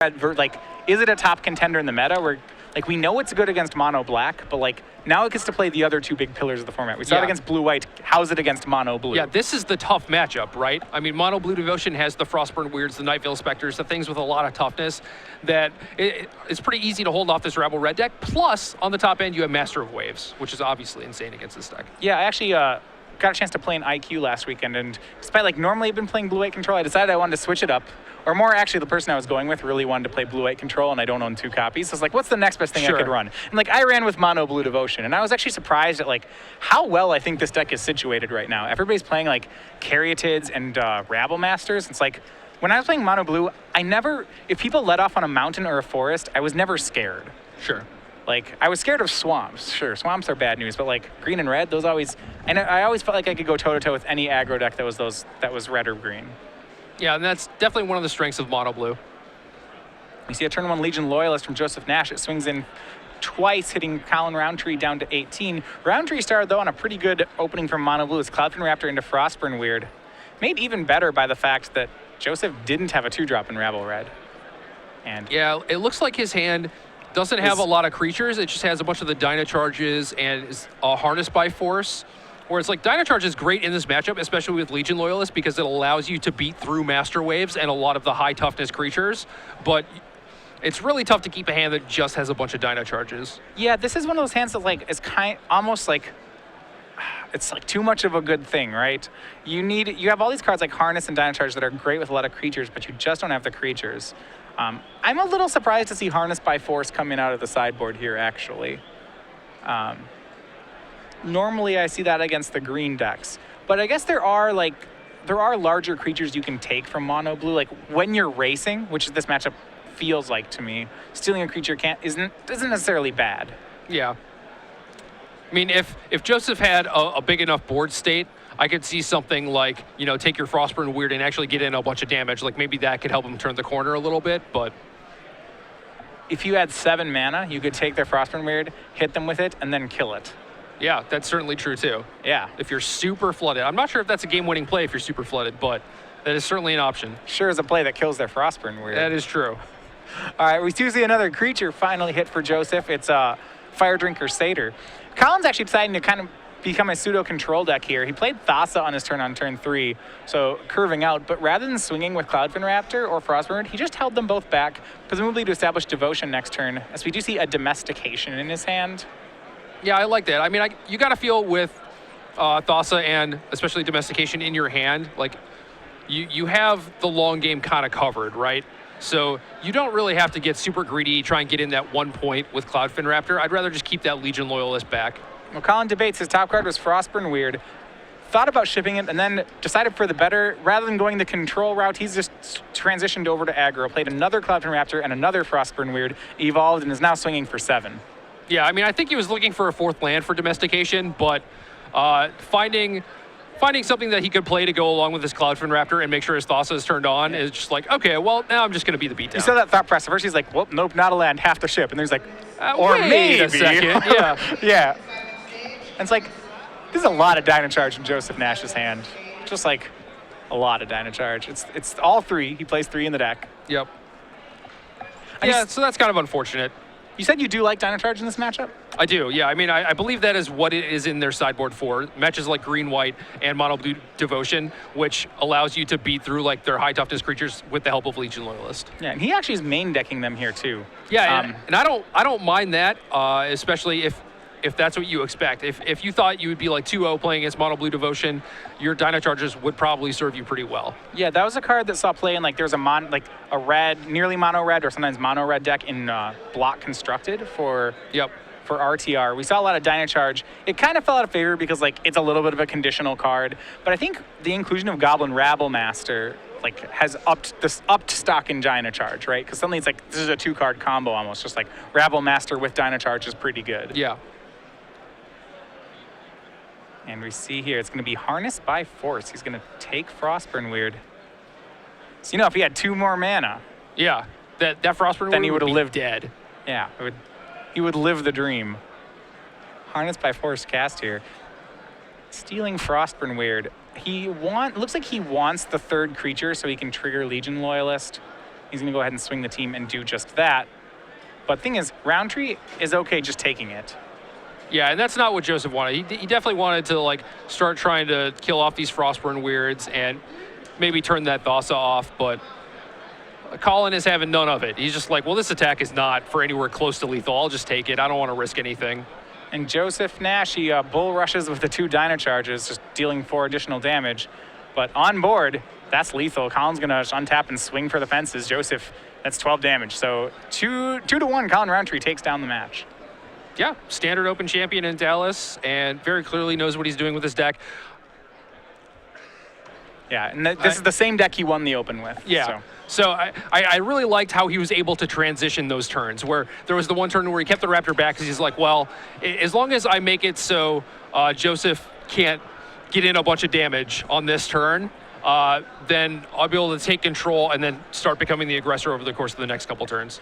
like, is it a top contender in the meta? Where, like, we know it's good against mono black, but like now it gets to play the other two big pillars of the format. We saw it against blue white. How's it against mono blue? Yeah, this is the tough matchup, right? I mean, mono blue devotion has the Frostburn Weirds, the Nightveil Specters, the things with a lot of toughness that it's pretty easy to hold off this Rabble red deck. Plus, on the top end, you have Master of Waves, which is obviously insane against this deck. Yeah, I actually got a chance to play in IQ last weekend, and despite like normally I've been playing blue-white control, I decided I wanted to switch it up. Or more, actually, the person I was going with really wanted to play blue-white control, and I don't own 2 copies. So I was like, what's the next best thing I could run? And like, I ran with mono blue devotion, and I was actually surprised at like how well I think this deck is situated right now. Everybody's playing like Caryatids and Rabble Masters. It's like, when I was playing mono blue, if people let off on a mountain or a forest, I was never scared. Sure. Like, I was scared of swamps. Sure, swamps are bad news, but like green and red, those always, and I always felt like I could go toe-to-toe with any aggro deck that was red or green. Yeah, and that's definitely one of the strengths of mono blue. We see a turn 1 Legion Loyalist from Joseph Nash. It swings in twice, hitting Collin Rountree down to 18. Rountree started, though, on a pretty good opening from mono blue. It's Cloudfin Raptor into Frostburn Weird. Made even better by the fact that Joseph didn't have a 2-drop in Rabble Red. And yeah, it looks like his hand doesn't have a lot of creatures. It just has a bunch of the Dyna Charges and is harnessed by Force. Where it's like Dyna Charge is great in this matchup, especially with Legion Loyalist, because it allows you to beat through Master Waves and a lot of the high toughness creatures. But it's really tough to keep a hand that just has a bunch of Dyna Charges. Yeah, this is one of those hands that like is almost like, it's like too much of a good thing, right? You have all these cards like Harness and Dyna Charge that are great with a lot of creatures, but you just don't have the creatures. I'm a little surprised to see Harness by Force coming out of the sideboard here, actually. Normally I see that against the green decks, but I guess there are larger creatures you can take from mono blue. Like when you're racing, which this matchup feels like to me, stealing a creature isn't necessarily bad. Yeah. I mean, if Joseph had a big enough board state, I could see something like, you know, take your Frostburn Weird and actually get in a bunch of damage. Like maybe that could help him turn the corner a little bit, but if you had 7 mana, you could take their Frostburn Weird, hit them with it, and then kill it. Yeah, that's certainly true too. Yeah. If you're super flooded. I'm not sure if that's a game-winning play if you're super flooded, but that is certainly an option. Sure is a play that kills their Frostburn Weird. That is true. All right, we do see another creature finally hit for Joseph. It's Fire Drinker Satyr. Collin's actually deciding to kind of become a pseudo-control deck here. He played Thassa on his turn on turn 3, so curving out, but rather than swinging with Cloudfin Raptor or Frostburn, he just held them both back, presumably to establish Devotion next turn, as we do see a Domestication in his hand. Yeah, I like that. I mean, you got to feel with Thassa and especially Domestication in your hand, like you have the long game kind of covered, right? So you don't really have to get super greedy, try and get in that 1 point with Cloudfin Raptor. I'd rather just keep that Legion Loyalist back. Well, Collin debates. His top card was Frostburn Weird. Thought about shipping it and then decided for the better. Rather than going the control route, he's just transitioned over to aggro, played another Cloudfin Raptor and another Frostburn Weird, evolved, and is now swinging for 7. Yeah, I mean, I think he was looking for a 4th land for Domestication, but finding something that he could play to go along with his Cloudfin Raptor and make sure his Thassa is turned on is just like, okay, well, now I'm just going to be the beatdown. You saw that thought process. First he's like, well, nope, not a land, half the ship. And there's like, or wait maybe. a second. Yeah. Yeah. And it's like, there's a lot of Dyna Charge in Joseph Nash's hand. Just like a lot of Dyna Charge. It's all 3. He plays 3 in the deck. Yep. Yeah, so that's kind of unfortunate. You said you do like Dyna Charge in this matchup? I do, yeah. I mean, I believe that is what it is in their sideboard for. Matches like green-white and mono-blue Devotion, which allows you to beat through like their high-toughness creatures with the help of Legion Loyalist. Yeah, and he actually is main decking them here too. Yeah, and I don't mind that, especially if that's what you expect. If you thought you would be like 2-0 playing against mono blue Devotion, your Dyna Charges would probably serve you pretty well. Yeah, that was a card that saw play in like there's a red, nearly mono red or sometimes mono red deck in Block Constructed for RTR. We saw a lot of Dyna Charge. It kind of fell out of favor because like it's a little bit of a conditional card, but I think the inclusion of Goblin Rabble Master like has upped stock in Dyna Charge, right? Because suddenly it's like this is a 2-card combo almost, just like Rabble Master with Dyna Charge is pretty good. Yeah. And we see here, it's going to be Harnessed by Force. He's going to take Frostburn Weird. So, you know, if he had 2 more mana. Yeah, that Frostburn Weird then he would have lived dead. Yeah, he would live the dream. Harnessed by Force cast here. Stealing Frostburn Weird. Looks like he wants the 3rd creature so he can trigger Legion Loyalist. He's going to go ahead and swing the team and do just that. But thing is, Rountree is okay just taking it. Yeah, and that's not what Joseph wanted. He definitely wanted to like start trying to kill off these Frostburn weirds and maybe turn that Thassa off, but Collin is having none of it. He's just like, well, this attack is not for anywhere close to lethal. I'll just take it. I don't want to risk anything. And Joseph Nash, he bull rushes with the 2 Dino Charges, just dealing 4 additional damage. But on board, that's lethal. Collin's going to untap and swing for the fences. Joseph, that's 12 damage. So 2 to 1, Collin Rountree takes down the match. Yeah, standard open champion in Dallas, and very clearly knows what he's doing with his deck. Yeah, and this is the same deck he won the Open with. Yeah. So I really liked how he was able to transition those turns, where there was the one turn where he kept the Raptor back because he's like, well, as long as I make it so Joseph can't get in a bunch of damage on this turn, then I'll be able to take control and then start becoming the aggressor over the course of the next couple turns.